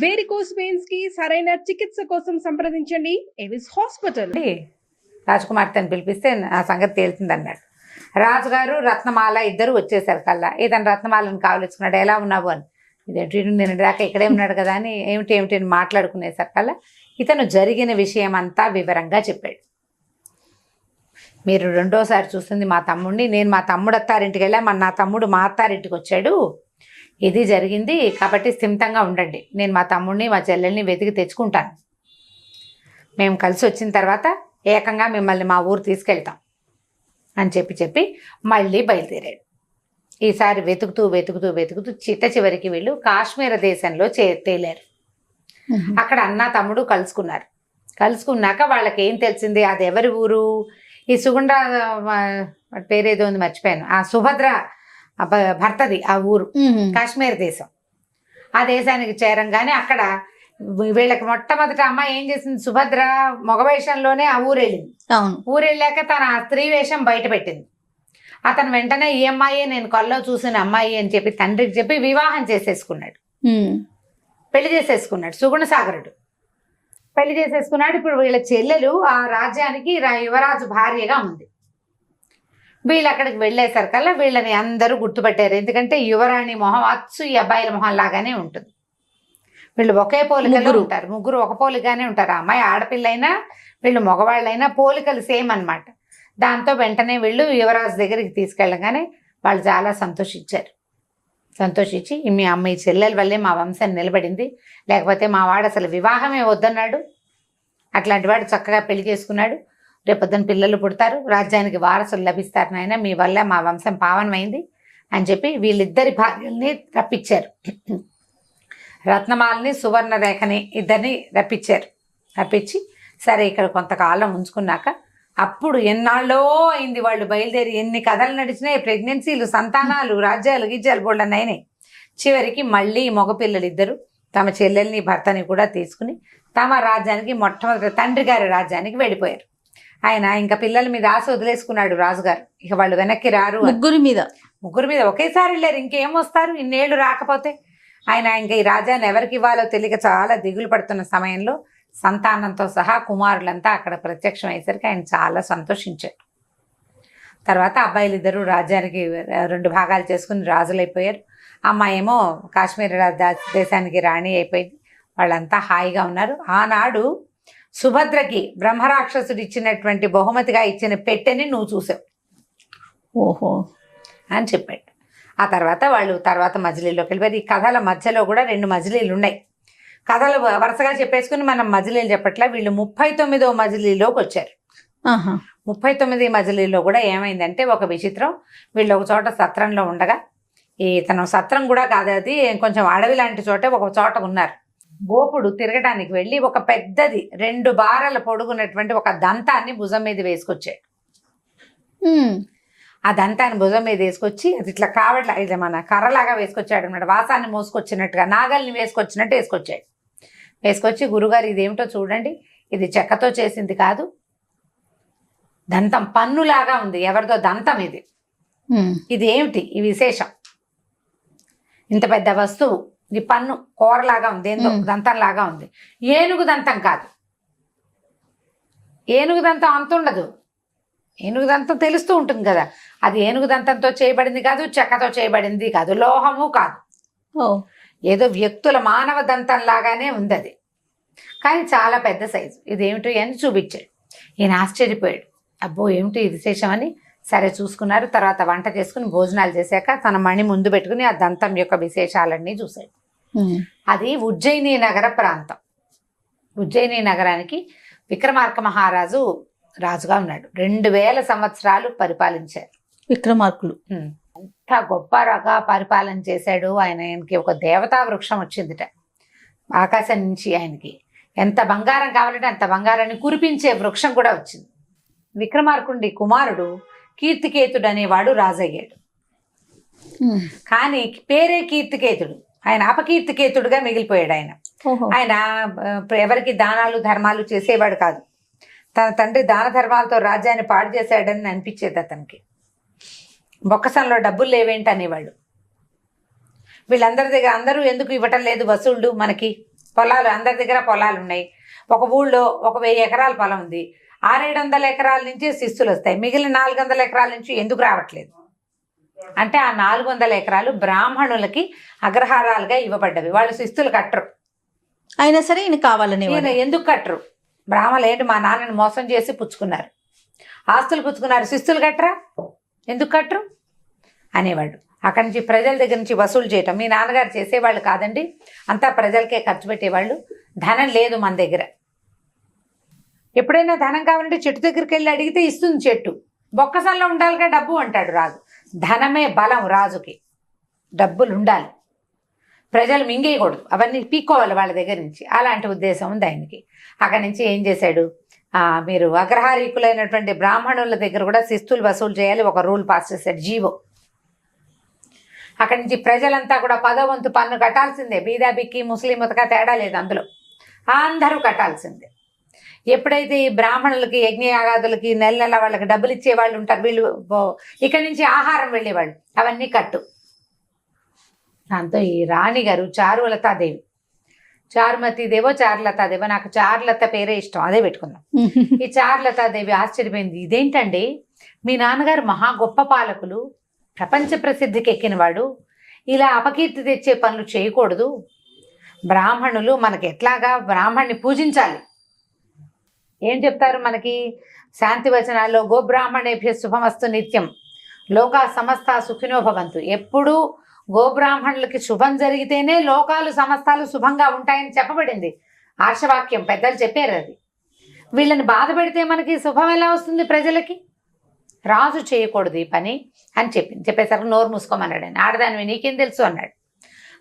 Varicose veins కి సరైన చికిత్స కోసం సంప్రదించండి ఎవిస్ హాస్పిటల్. రాజకుమార్తెని పిలిపిస్తే ఆ సంగతి తేలుతుంది అన్నాడు. రాజుగారు రత్నమాల ఇద్దరు వచ్చేసారు కల్లా. ఇతను రత్నమాలను కావలించుకున్నాడు. ఎలా ఉన్నావు అని. ఇదేంటి నేను దాకా ఇక్కడే ఉన్నాడు కదా అని ఏమిటి అని మాట్లాడుకునేసరి కల్లా ఇతను జరిగిన విషయం అంతా వివరంగా చెప్పాడు. మీరు రెండోసారి చూస్తుంది మా తమ్ముడిని, నేను మా తమ్ముడు అత్తారింటికి వెళ్ళా, నా తమ్ముడు మా అత్తారింటికి వచ్చాడు, ఇది జరిగింది, కాబట్టి స్థిమితంగా ఉండండి, నేను మా తమ్ముడిని మా చెల్లెల్ని వెతికి తెచ్చుకుంటాను, మేము కలిసి వచ్చిన తర్వాత ఏకంగా మిమ్మల్ని మా ఊరు తీసుకెళ్తాం అని చెప్పి మళ్ళీ బయలుదేరాడు. ఈసారి వెతుకుతూ చిట్ట చివరికి వీళ్ళు కాశ్మీర దేశంలో తేలారు. అక్కడ అన్న తమ్ముడు కలుసుకున్నాక వాళ్ళకి ఏం తెలిసింది, అది ఎవరి ఊరు, ఈ సుగుండ పేరేదో ఉంది మర్చిపోయాను, ఆ సుభద్ర భర్తది ఆ ఊరు, కాశ్మీర్ దేశం. ఆ దేశానికి చేరంగానే అక్కడ వీళ్ళకి మొట్టమొదట అమ్మాయి ఏం చేసింది, సుభద్ర మగవేషంలోనే ఆ ఊరు వెళ్ళింది. ఊరు వెళ్ళాక తన స్త్రీ వేషం బయట పెట్టింది. అతను వెంటనే ఈ అమ్మాయి నేను కల్లో చూసిన అమ్మాయి అని చెప్పి తండ్రికి చెప్పి వివాహం చేసేసుకున్నాడు, పెళ్లి చేసేసుకున్నాడు. సుగుణ సాగరుడు పెళ్లి చేసేసుకున్నాడు. ఇప్పుడు వీళ్ళ చెల్లెలు ఆ రాజ్యానికి యువరాజు భార్యగా ఉంది. వీళ్ళు అక్కడికి వెళ్ళేసరికల్లా వీళ్ళని అందరూ గుర్తుపట్టారు. ఎందుకంటే యువరాణి మొహం అచ్చు ఈ అబ్బాయిల మొహం లాగానే ఉంటుంది. వీళ్ళు ఒకే పోలికలో ఉంటారు, ముగ్గురు ఒక పోలికగానే ఉంటారు. ఆ అమ్మాయి ఆడపిల్ల అయినా వీళ్ళు మగవాళ్ళైనా పోలికలు సేమ్ అనమాట. దాంతో వెంటనే వీళ్ళు యువరాజు దగ్గరికి తీసుకెళ్ళగానే వాళ్ళు చాలా సంతోషించి మీ అమ్మాయి చెల్లెల వల్లే మా వంశం నిలబడింది, లేకపోతే మా వాడు అసలు వివాహమే వద్దన్నాడు, అట్లాంటి వాడు చక్కగా పెళ్లి చేసుకున్నాడు, రేపొద్దున పిల్లలు పుడతారు, రాజ్యానికి వారసులు లభిస్తారు, నాయన మీ వల్ల మా వంశం పావనమైంది అని చెప్పి వీళ్ళిద్దరి భార్యల్ని రప్పించారు. రత్నమాలని సువర్ణరేఖని ఇద్దరిని రప్పించి సరే ఇక్కడ కొంతకాలం ఉంచుకున్నాక అప్పుడు ఎన్నాళ్ళో అయింది వాళ్ళు బయలుదేరి, ఎన్ని కథలు నడిచినాయి, ప్రెగ్నెన్సీలు, సంతానాలు, రాజ్యాలు గిజ్జాలు బోళ్ళని అయినాయి. చివరికి మళ్ళీ మగపిల్లలిద్దరూ తమ చెల్లెల్ని భర్తని కూడా తీసుకుని తమ రాజ్యానికి మొట్టమొదటి తండ్రి గారి రాజ్యానికి వెళ్ళిపోయారు. ఆయన ఇంకా పిల్లల మీద ఆశ వదిలేసుకున్నాడు రాజుగారు, ఇక వాళ్ళు వెనక్కి రారు. ముగ్గురు మీద ఒకేసారి వెళ్ళారు, ఇంకేం వస్తారు ఇన్నేళ్ళు రాకపోతే. ఆయన ఇంకా ఈ రాజ్యాన్ని ఎవరికి ఇవ్వాలో తెలియక చాలా దిగులు పడుతున్న సమయంలో సంతానంతో సహా కుమారులంతా అక్కడ ప్రత్యక్షం అయ్యేసరికి ఆయన చాలా సంతోషించారు. తర్వాత అబ్బాయిలు ఇద్దరు రాజ్యానికి 2 భాగాలు చేసుకుని రాజులైపోయారు. అమ్మాయి ఏమో కాశ్మీర్ దేశానికి రాణి అయిపోయింది. వాళ్ళంతా హాయిగా ఉన్నారు. ఆనాడు సుభద్రకి బ్రహ్మరాక్షసుడు ఇచ్చినటువంటి బహుమతిగా ఇచ్చిన పెట్టెని నువ్వు చూసావు ఓహో అని చెప్పాడు. ఆ తర్వాత వాళ్ళు మజిలీలోకి వెళ్ళిపోయారు. ఈ కథల మధ్యలో కూడా 2 మజిలీలు ఉన్నాయి. కథలు వరుసగా చెప్పేసుకుని మనం మజిలీలు చెప్పట్లా, వీళ్ళు 39వ మజిలీలోకి వచ్చారు. 39 మజిలీలో కూడా ఏమైందంటే ఒక విచిత్రం. వీళ్ళు ఒక చోట సత్రంలో ఉండగా, తన సత్రం కూడా కాదు, అది కొంచెం అడవి లాంటి చోట ఒక చోట ఉన్నారు. గోపుడు తిరగడానికి వెళ్ళి ఒక పెద్దది 2 బారల పొడుగున్నటువంటి ఒక దంతాన్ని భుజం మీద వేసుకొచ్చాడు. ఆ దంతాన్ని భుజం మీద వేసుకొచ్చి అది ఇట్లా కావట్లా, ఇట్లా మన కర్రలాగా వేసుకొచ్చాడు అనమాట. వాసాన్ని మోసుకొచ్చినట్టుగా, నాగల్ని వేసుకొచ్చినట్టు వేసుకొచ్చి గురుగారు ఇదేమిటో చూడండి, ఇది చెక్కతో చేసింది కాదు, దంతం పన్నులాగా ఉంది, ఎవరిదో దంతం ఇది ఏమిటి ఈ విశేషం, ఇంత పెద్ద వస్తువు, ఇది పన్ను కూరలాగా ఉంది, ఏందో దంతంలాగా ఉంది, ఏనుగు దంతం కాదు, ఏనుగు దంతం అంత ఉండదు, ఏనుగు దంతం తెలుస్తూ ఉంటుంది కదా, అది ఏనుగు దంతంతో చేయబడింది కాదు, చెక్కతో చేయబడింది కాదు, లోహము కాదు, ఏదో వ్యక్తుల మానవ దంతం లాగానే ఉంది అది, కానీ చాలా పెద్ద సైజు, ఇదేమిటో అని చూపించాడు. ఈయన ఆశ్చర్యపోయాడు, అబ్బో ఏమిటి ఈ విశేషం అని. సరే చూసుకున్నారు. తర్వాత వంట చేసుకుని భోజనాలు చేశాక తన మణి ముందు పెట్టుకుని ఆ దంతం యొక్క విశేషాలన్నీ చూశాడు. అది ఉజ్జయిని నగర ప్రాంతం. ఉజ్జయిని నగరానికి విక్రమార్క మహారాజు రాజుగా ఉన్నాడు. 2000 సంవత్సరాలు పరిపాలించారు విక్రమార్కులు. అంత గొప్పగా పరిపాలన చేశాడు ఆయన. ఆయనకి ఒక దేవతా వృక్షం వచ్చిందిట ఆకాశం నుంచి. ఆయనకి ఎంత బంగారం కావాలంటే అంత బంగారాన్ని కురిపించే వృక్షం కూడా వచ్చింది. విక్రమార్కుడి కుమారుడు కీర్తికేతుడు అనేవాడు రాజయ్యాడు. కానీ పేరే కీర్తికేతుడు, ఆయన అపకీర్తికేతుడుగా మిగిలిపోయాడు. ఆయన ఎవరికి దానాలు ధర్మాలు చేసేవాడు కాదు. తన తండ్రి దాన ధర్మాలతో రాజ్యాన్ని పాడు చేశాడని అనిపించేది అతనికి. బొక్కసంలో డబ్బులు లేవేంటి అనేవాడు. వీళ్ళందరి దగ్గర అందరూ ఎందుకు ఇవ్వటం లేదు వసూళ్ళు మనకి పొలాలు అందరి దగ్గర పొలాలు ఉన్నాయి. ఒక ఊళ్ళో 1000 ఎకరాల పొలం ఉంది. 600-700 ఎకరాల నుంచి శిస్తులు వస్తాయి. మిగిలిన 400 ఎకరాల నుంచి ఎందుకు రావట్లేదు అంటే ఆ 400 ఎకరాలు బ్రాహ్మణులకి అగ్రహారాలుగా ఇవ్వబడ్డవి. వాళ్ళు శిస్తులు కట్టరు. అయినా సరే ఈయన కావాలని ఈయన ఎందుకు కట్టరు? బ్రాహ్మణులు ఏంటి మా నాన్నని మోసం చేసి పుచ్చుకున్నారు, ఆస్తులు పుచ్చుకున్నారు, శిస్తులు కట్టరా, ఎందుకు కట్టరు అనేవాడు. అక్కడి నుంచి ప్రజల దగ్గర నుంచి వసూలు చేయటం మీ నాన్నగారు చేసేవాళ్ళు కాదండి, అంతా ప్రజలకే ఖర్చు పెట్టేవాళ్ళు. ధనం లేదు మన దగ్గర. ఎప్పుడైనా ధనం కావాలంటే చెట్టు దగ్గరికి వెళ్ళి అడిగితే ఇస్తుంది చెట్టు. బొక్కసంలో ఉండాలిగా డబ్బు అంటాడు రాజు. ధనమే బలం రాజుకి, డబ్బులు ఉండాలి, ప్రజలు మింగేయకూడదు, అవన్నీ పీక్కోవాలి వాళ్ళ దగ్గర నుంచి. అలాంటి ఉద్దేశం ఉంది ఆయనకి. అక్కడి నుంచి ఏం చేశాడు, మీరు అగ్రహారీకులైనటువంటి బ్రాహ్మణుల దగ్గర కూడా శిస్తులు వసూలు చేయాలి ఒక రూల్ పాస్ చేశాడు, జీవో. అక్కడి నుంచి ప్రజలంతా కూడా 10వ వంతు పన్ను కట్టాల్సిందే. బీదా బిక్కి ముస్లిం ఉతక తేడా లేదు, అందులో అందరూ కట్టాల్సిందే. ఎప్పుడైతే ఈ బ్రాహ్మణులకి యజ్ఞయాగాదులకి నెల నెల వాళ్ళకి డబ్బులు ఇచ్చే వాళ్ళు ఉంటారు, వీళ్ళు ఇక్కడి నుంచి ఆహారం వెళ్ళేవాళ్ళు, అవన్నీ కట్టు. దాంతో ఈ రాణి గారు చారులతాదేవి, చారుమతీదేవో చారులతాదేవో, నాకు చారులత పేరే ఇష్టం, అదే పెట్టుకున్నాం. ఈ చారులతాదేవి ఆశ్చర్యపోయింది. ఇదేంటండి, మీ నాన్నగారు మహా గొప్ప పాలకులు, ప్రపంచ ప్రసిద్ధికి ఎక్కినవాడు, ఇలా అపకీర్తి తెచ్చే పనులు చేయకూడదు. బ్రాహ్మణులు మనకి ఎట్లాగా బ్రాహ్మణ్ణి పూజించాలి. ఏం చెప్తారు మనకి శాంతి వచనాల్లో, గోబ్రాహ్మణేభ్య శుభమస్తు నిత్యం, లోకా సమస్త సుఖినో భవంతు. ఎప్పుడూ గోబ్రాహ్మణులకి శుభం జరిగితేనే లోకాలు సమస్తాలు శుభంగా ఉంటాయని చెప్పబడింది. ఆర్షవాక్యం పెద్దలు చెప్పారు అది. వీళ్ళని బాధ పెడితే మనకి శుభం ఎలా వస్తుంది ప్రజలకి? రాజు చేయకూడదు ఈ పని అని చెప్పేసరికి నోరు మూసుకోమన్నాడు ఆయన. ఆడదానివి నీకేం తెలుసు అన్నాడు.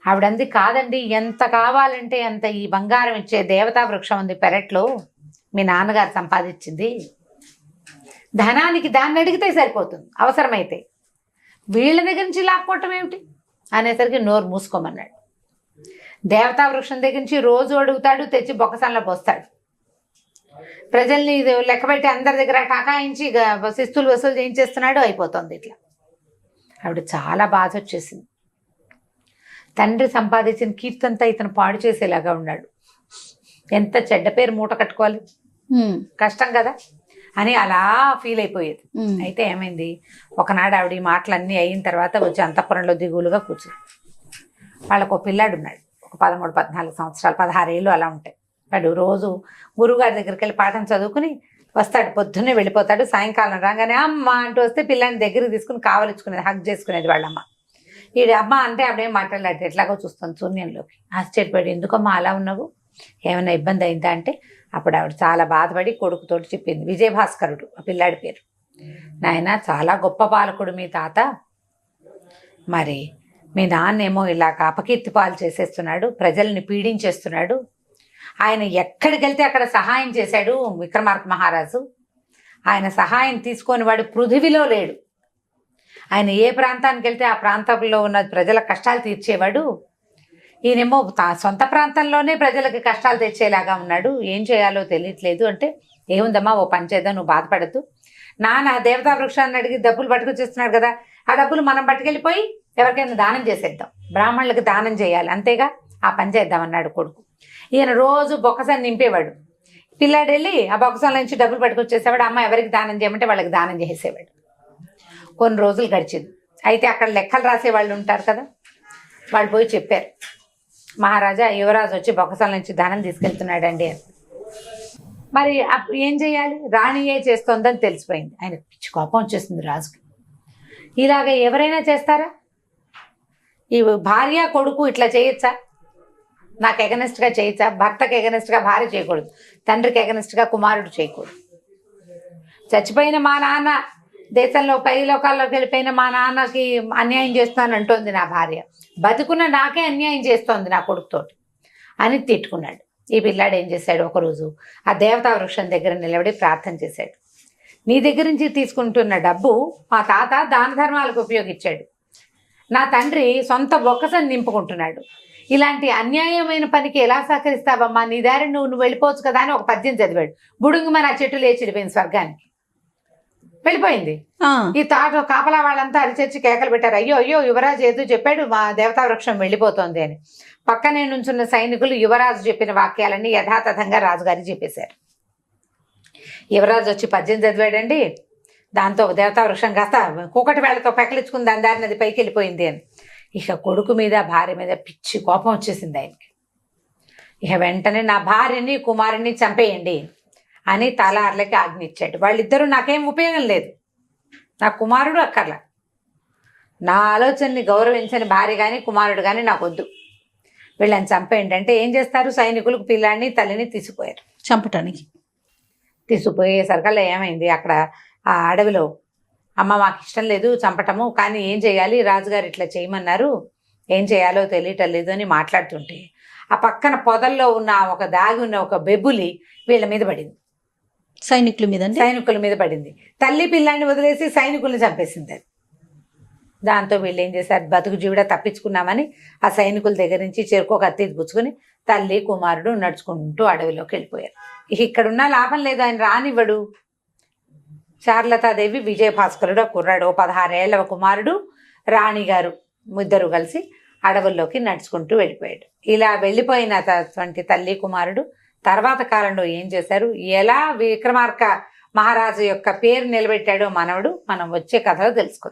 ఆవిడంది, కాదండి, ఎంత కావాలంటే అంత ఈ బంగారం ఇచ్చే దేవతా వృక్షం ఉంది పెరట్లో, మీ నాన్నగారు సంపాదించింది, ధనానికి దాన్ని అడిగితే సరిపోతుంది అవసరమైతే, వీళ్ళ దగ్గర నుంచి లాక్కోవటం ఏమిటి అనేసరికి నోరు మూసుకోమన్నాడు. దేవతా వృక్షం దగ్గర నుంచి రోజు అడుగుతాడు, తెచ్చి బొక్కసంలో పోస్తాడు. ప్రజల్ని లెక్కబెట్టి అందరి దగ్గర ఠకాయించి శిస్తులు వసూలు చేయించేస్తున్నాడు. అయిపోతుంది ఇట్లా. ఆవిడ చాలా బాధ వచ్చేసింది. తండ్రి సంపాదించిన కీర్తంతా ఇతను పాడు చేసేలాగా ఉన్నాడు, ఎంత చెడ్డ పేరు మూట కట్టుకోవాలి, కష్టం కదా అని అలా ఫీల్ అయిపోయేది. అయితే ఏమైంది, ఒకనాడు ఆవిడ ఈ మాటలన్నీ అయిన తర్వాత వచ్చి అంతఃపురంలో దిగులుగా కూర్చుంది. వాళ్ళకు ఒక పిల్లాడు ఉన్నాడు, ఒక 13-14 సంవత్సరాలు, 16 ఏళ్ళు అలా ఉంటాయి. వాడు రోజు గురువుగారి దగ్గరికి వెళ్ళి పాఠం చదువుకుని వస్తాడు, పొద్దున్నే వెళ్ళిపోతాడు. సాయంకాలం రాగానే అమ్మ అంటూ వస్తే పిల్లాన్ని దగ్గరికి తీసుకుని కావలించుకునేది, హగ్ చేసుకునేది వాళ్ళమ్మ. ఈడు అమ్మ అంటే ఆవిడేం మాట్లాడలేదు, ఎట్లాగో చూస్తుంది శూన్యంలోకి. ఆశ్చర్యపడి, ఎందుకమ్మా అలా ఉన్నావు, ఏమైనా ఇబ్బంది అయిందా అంటే అప్పుడు ఆవిడ చాలా బాధపడి కొడుకుతోటి చెప్పింది. విజయభాస్కరుడు ఆ పిల్లాడి పేరు. నాయన, చాలా గొప్ప పాలకుడు మీ తాత, మరి మీ నాన్నేమో ఇలాగ అపకీర్తి పాలు చేసేస్తున్నాడు, ప్రజల్ని పీడించేస్తున్నాడు. ఆయన ఎక్కడికి వెళ్తే అక్కడ సహాయం చేశాడు విక్రమార్క మహారాజు. ఆయన సహాయం తీసుకొని వాడు పృథివిలో లేడు. ఆయన ఏ ప్రాంతానికి వెళ్తే ఆ ప్రాంతంలో ఉన్న ప్రజల కష్టాలు తీర్చేవాడు. ఈయనేమో సొంత ప్రాంతంలోనే ప్రజలకి కష్టాలు తెచ్చేలాగా ఉన్నాడు, ఏం చేయాలో తెలియట్లేదు అంటే, ఏముందమ్మా ఓ పని చేద్దాం, నువ్వు బాధపడద్దు. నాన్న దేవతా వృక్షాన్ని అడిగి డబ్బులు పట్టుకొచ్చేస్తున్నాడు కదా, ఆ డబ్బులు మనం పట్టుకెళ్ళిపోయి ఎవరికైనా దానం చేసేద్దాం, బ్రాహ్మణులకి దానం చేయాలి అంతేగా, ఆ పని చేద్దామన్నాడు కొడుకు. ఈయన రోజు బొక్కసాన్ని నింపేవాడు. పిల్లాడు వెళ్ళి ఆ బొక్కసాల నుంచి డబ్బులు పట్టుకొచ్చేసేవాడు. అమ్మ ఎవరికి దానం చేయమంటే వాళ్ళకి దానం చేసేవాడు. కొన్ని రోజులు గడిచింది. అయితే అక్కడ లెక్కలు రాసే వాళ్ళు ఉంటారు కదా, వాళ్ళు పోయి చెప్పారు, మహారాజా యువరాజు వచ్చి బొక్కసాల నుంచి ధనం తీసుకెళ్తున్నాడండి అని. మరి ఏం చేయాలి, రాణియే చేస్తోందని తెలిసిపోయింది. ఆయన పిచ్చి కోపం వచ్చేసింది రాజుకి. ఇలాగ ఎవరైనా చేస్తారా, ఈ భార్య కొడుకు ఇట్లా చేయొచ్చా, నాకు ఎగనెస్ట్గా చేయొచ్చా? భర్తకు ఎగనెస్ట్గా భార్య చేయకూడదు, తండ్రికి ఎగనెస్ట్గా కుమారుడు చేయకూడదు. చచ్చిపోయిన మా నాన్న, దేశంలో పై లోకాల్లోకి వెళ్ళిపోయిన మా నాన్నకి అన్యాయం చేస్తాను అంటోంది నా భార్య, బతుకున్న నాకే అన్యాయం చేస్తోంది నా కొడుకుతోటి అని తిట్టుకున్నాడు. ఈ పిల్లాడు ఏం చేశాడు, ఒకరోజు ఆ దేవతా వృక్షం దగ్గర నిలబడి ప్రార్థన చేశాడు. నీ దగ్గర నుంచి తీసుకుంటున్న డబ్బు మా తాత దాన ధర్మాలకు ఉపయోగించాడు, నా తండ్రి సొంత బొక్కసని నింపుకుంటున్నాడు, ఇలాంటి అన్యాయమైన పనికి ఎలా సహకరిస్తావమ్మా, నీ దారి నువ్వు వెళ్ళిపోవచ్చు కదా అని ఒక పద్యం చదివాడు. బుడుంగుమని ఆ చెట్టు లేచిడిపోయింది స్వర్గానికి. వెళ్ళిపోయింది. ఆ, ఈ తాట కాపలా వాళ్ళంతా అరిచేర్చి కేకలు పెట్టారు, అయ్యో అయ్యో యువరాజు ఏదో చెప్పాడు, మా దేవతా వృక్షం వెళ్ళిపోతోంది అని. పక్కనే నుంచున్న సైనికులు యువరాజు చెప్పిన వాక్యాలన్నీ యథాతథంగా రాజుగారికి చెప్పేశారు. యువరాజు వచ్చి పద్యం చదివాడండి. దాంతో దేవతా వృక్షం కాస్త కూకటి వేళ్లతో పెకలించుకుని దాని దారిని అది పైకి వెళ్ళిపోయింది అని. ఇక కొడుకు మీద భార్య మీద పిచ్చి కోపం వచ్చేసింది ఆయనకి. ఇక వెంటనే నా భార్యని కుమారుని చంపేయండి అని తలార్లకి ఆజ్ఞ ఇచ్చాడు. వాళ్ళిద్దరూ నాకేం ఉపయోగం లేదు, నా కుమారుడు అక్కర్లా, నా ఆలోచనని గౌరవించని భార్య కానీ కుమారుడు కానీ నాకు వద్దు, వీళ్ళని చంపేయండి అంటే ఏం చేస్తారు, సైనికులకు పిల్లాడిని తల్లిని తీసిపోయారు. చంపటానికి తీసుకుపోయేసరికల్లా ఏమైంది, అక్కడ ఆ అడవిలో అమ్మ మాకు ఇష్టం లేదు చంపటము, కానీ ఏం చేయాలి, రాజుగారు ఇట్లా చేయమన్నారు, ఏం చేయాలో తెలియటం లేదు అని మాట్లాడుతుంటే ఆ పక్కన పొదల్లో ఉన్న ఒక దాగి ఉన్న ఒక బెబ్బులి వీళ్ళ మీద పడింది, సైనికుల మీద. సైనికుల మీద పడింది. తల్లి పిల్లాన్ని వదిలేసి సైనికుల్ని చంపేసింది అది. దాంతో వీళ్ళు ఏం చేశారు, బతుకు జీవిడ తప్పించుకున్నామని ఆ సైనికుల దగ్గర నుంచి చెరుకు కత్తి పుచ్చుకొని తల్లి కుమారుడు నడుచుకుంటూ అడవిలోకి వెళ్ళిపోయారు. ఇక్కడున్న లాభం లేదు, ఆయన రానివ్వడు. శారలతాదేవి, విజయభాస్కరుడు కుర్రాడు 16 ఏళ్ల కుమారుడు, రాణిగారు ఇద్దరు కలిసి అడవుల్లోకి నడుచుకుంటూ వెళ్ళిపోయాడు. ఇలా వెళ్ళిపోయినటువంటి తల్లి కుమారుడు తర్వాత కాలంలో ఏం చేశారు, ఎలా విక్రమార్క మహారాజు యొక్క పేరు నిలబెట్టాడో మనవడు మనం వచ్చే కథలో తెలుసుకుందాం.